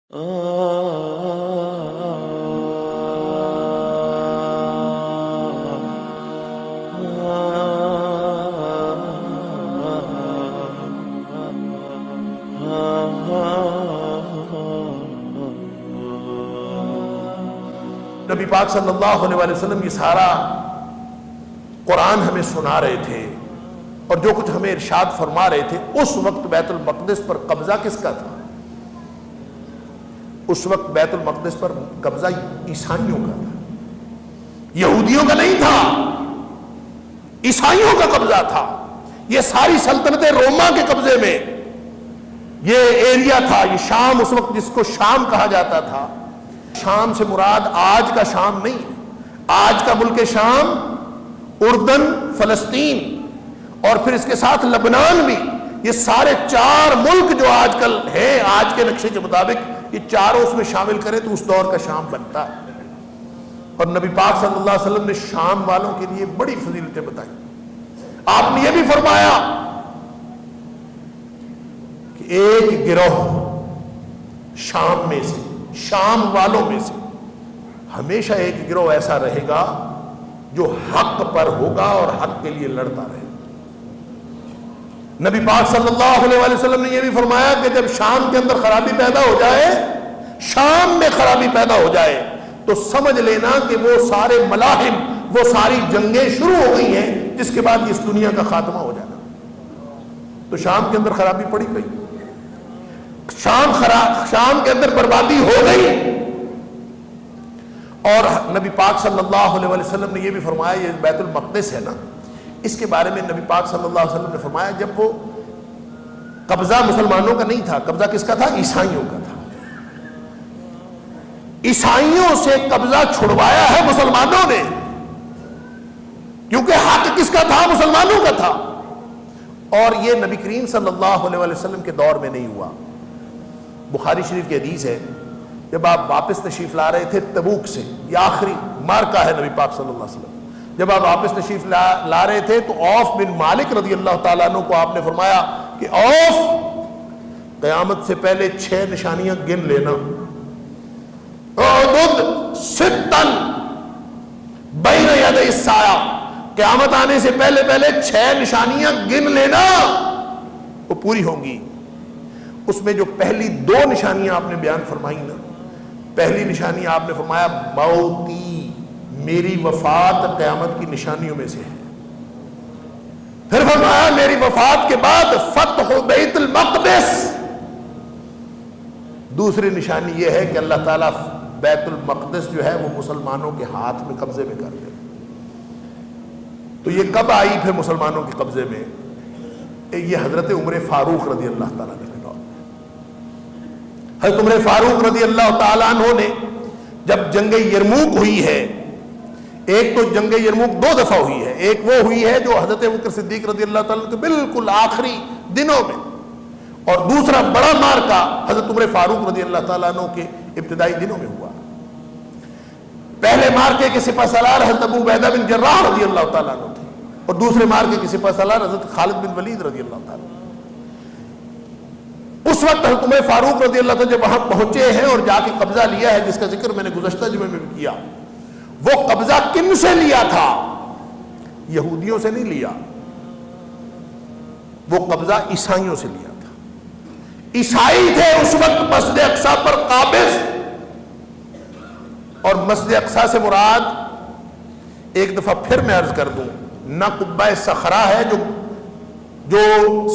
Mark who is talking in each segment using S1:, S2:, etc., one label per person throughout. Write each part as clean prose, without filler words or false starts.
S1: نبی پاک صلی اللہ علیہ وسلم یہ سارا قرآن ہمیں سنا رہے تھے اور جو کچھ ہمیں ارشاد فرما رہے تھے، اس وقت بیت المقدس پر قبضہ کس کا تھا؟ اس وقت بیت المقدس پر قبضہ عیسائیوں کا تھا، یہودیوں کا نہیں تھا، عیسائیوں کا قبضہ تھا۔ یہ ساری سلطنت روما کے قبضے میں یہ ایریا تھا، یہ شام، اس وقت جس کو شام کہا جاتا تھا۔ شام سے مراد آج کا شام نہیں، آج کا ملک شام اردن، فلسطین اور پھر اس کے ساتھ لبنان بھی، یہ سارے چار ملک جو آج کل ہیں آج کے نقشے کے مطابق، یہ چاروں اس میں شامل کریں تو اس دور کا شام بنتا ہے۔ اور نبی پاک صلی اللہ علیہ وسلم نے شام والوں کے لیے بڑی فضیلتیں بتائی۔ آپ نے یہ بھی فرمایا کہ ایک گروہ شام میں سے، شام والوں میں سے ہمیشہ ایک گروہ ایسا رہے گا جو حق پر ہوگا اور حق کے لیے لڑتا رہے گا۔ نبی پاک صلی اللہ علیہ وسلم نے یہ بھی فرمایا کہ جب شام کے اندر خرابی پیدا ہو جائے، شام میں خرابی پیدا ہو جائے، تو سمجھ لینا کہ وہ سارے ملاحم، وہ ساری جنگیں شروع ہو گئی ہیں جس کے بعد اس دنیا کا خاتمہ ہو جانا۔ تو شام کے اندر خرابی پڑی گئی، شام کے اندر بربادی ہو گئی۔ اور نبی پاک صلی اللہ علیہ وسلم نے یہ بھی فرمایا، یہ بیت المقدس ہے نا، اس کے بارے میں نبی پاک صلی اللہ علیہ وسلم نے فرمایا جب وہ قبضہ مسلمانوں کا نہیں تھا، قبضہ کس کا تھا؟ عیسائیوں کا تھا۔ عیسائیوں سے قبضہ چھڑوایا ہے مسلمانوں نے، کیونکہ حق کس کا تھا؟ مسلمانوں کا تھا۔ اور یہ نبی کریم صلی اللہ علیہ وسلم کے دور میں نہیں ہوا۔ بخاری شریف کی حدیث ہے، جب آپ واپس تشریف لا رہے تھے تبوک سے، یہ آخری مارکہ ہے نبی پاک صلی اللہ علیہ وسلم، جب آپ واپس تشریف لا رہے تھے تو عوف بن مالک رضی اللہ تعالیٰ عنہ کو آپ نے فرمایا کہ عوف، قیامت سے پہلے 6 نشانیاں گن لینا، اعدد ستن بین ید الساعہ، قیامت آنے سے پہلے 6 نشانیاں گن لینا، وہ پوری ہوں گی۔ اس میں جو پہلی 2 نشانیاں آپ نے بیان فرمائی نا، پہلی نشانی آپ نے فرمایا موتی، میری وفات قیامت کی نشانیوں میں سے ہے۔ پھر فرمایا میری وفات کے بعد فتح بیت المقدس، دوسری نشانی یہ ہے کہ اللہ تعالیٰ بیت المقدس جو ہے وہ مسلمانوں کے ہاتھ میں قبضے میں کر دے۔ تو یہ کب آئی پھر مسلمانوں کے قبضے میں؟ یہ حضرت عمر فاروق رضی اللہ تعالیٰ عنہ، حضرت عمر فاروق رضی اللہ تعالیٰ عنہ نے جب جنگ یرموک ہوئی ہے، ایک تو جنگ یرموک 2 دفعہ ہوئی ہے، ایک وہ ہوئی ہے جو حضرت ابوبکر صدیق رضی اللہ تعالیٰ عنہ کے بالکل آخری دنوں میں، اور دوسرا بڑا مارکہ حضرت عمر فاروق رضی اللہ تعالیٰ عنہ کے ابتدائی دنوں میں ہوا۔ پہلے مارکے کے سپہ سالار حضرت ابو عبیدہ بن جراح رضی اللہ تعالیٰ عنہ تھے، اور دوسرے مارکے کے سپہ سالار حضرت خالد بن ولید رضی اللہ تعالیٰ عنہ۔ اس وقت حضرت عمر فاروق رضی اللہ تعالیٰ جب وہاں پہنچے ہیں اور جا کے قبضہ لیا ہے، جس کا ذکر میں نے گزشتہ جمعے میں بھی کیا، وہ قبضہ کن سے لیا تھا؟ یہودیوں سے نہیں لیا، وہ قبضہ عیسائیوں سے لیا تھا۔ عیسائی تھے اس وقت مسجد اقصی پر قابض، اور مسجد اقصی سے مراد، ایک دفعہ پھر میں عرض کر دوں، نہ قبہ صخرہ ہے جو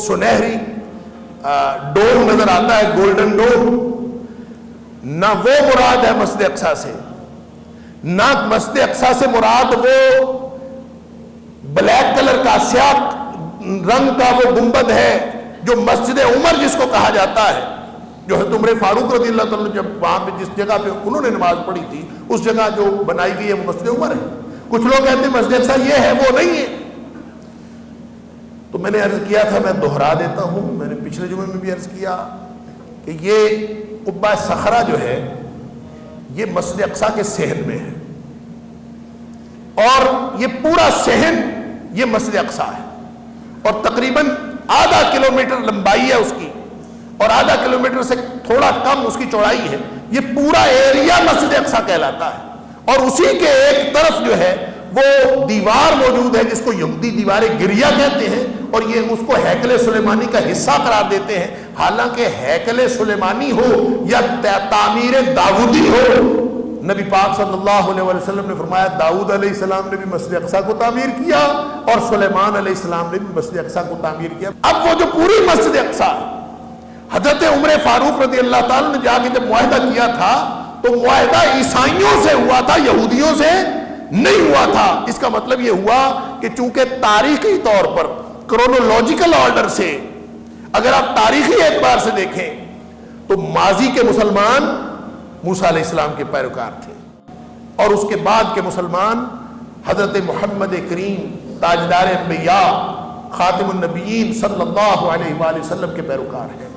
S1: سنہری ڈوم نظر آتا ہے، گولڈن ڈوم، نہ وہ مراد ہے مسجد اقصی سے، نہ مسجد اقصی سے مراد وہ بلیک کلر کا سیاہ رنگ کا وہ گنبد ہے جو مسجد عمر جس کو کہا جاتا ہے، جو حضرت عمر فاروق رضی اللہ تعالیٰ جب وہاں پہ جس جگہ پہ انہوں نے نماز پڑھی تھی اس جگہ جو بنائی گئی ہے وہ مسجد عمر ہے۔ کچھ لوگ کہتے ہیں مسجد اقصی یہ ہے، وہ نہیں ہے۔ تو میں نے عرض کیا تھا، میں دہرا دیتا ہوں، میں نے پچھلے جمعے میں بھی عرض کیا کہ یہ قبہ صخرہ جو ہے یہ مسجد اقصی کے صحن میں ہے، اور یہ پورا صحن یہ مسجد اقصی ہے، اور تقریباً 0.5 کلومیٹر لمبائی ہے اس کی، اور آدھا کلومیٹر سے تھوڑا کم اس کی چوڑائی ہے، یہ پورا ایریا مسجد اقصی کہلاتا ہے۔ اور اسی کے ایک طرف جو ہے وہ دیوار موجود ہے جس کو یہودی دیوار گریہ کہتے ہیں، اور یہ اس کو ہیکل سلیمانی کا حصہ قرار دیتے ہیں، حالانکہ ہیکل سلیمانی ہو یا تعمیر داؤدی ہو، نبی پاک صلی اللہ علیہ وسلم نے فرمایا داؤد علیہ السلام نے بھی مسجد اقصی کو تعمیر کیا اور سلیمان علیہ السلام نے بھی مسجد اقصی کو تعمیر کیا۔ اب وہ جو پوری مسجد اقصی، حضرت عمر فاروق رضی اللہ تعالیٰ نے جا کے جب معاہدہ کیا تھا تو معاہدہ عیسائیوں سے ہوا تھا، یہودیوں سے نہیں ہوا تھا۔ اس کا مطلب یہ ہوا کہ چونکہ تاریخی طور پر کرونولوجیکل آرڈر سے اگر آپ تاریخی اعتبار سے دیکھیں تو ماضی کے مسلمان موسیٰ علیہ السلام کے پیروکار تھے، اور اس کے بعد کے مسلمان حضرت محمد کریم تاجدار انبیاء خاتم النبیین صلی اللہ علیہ وآلہ وسلم کے پیروکار ہیں۔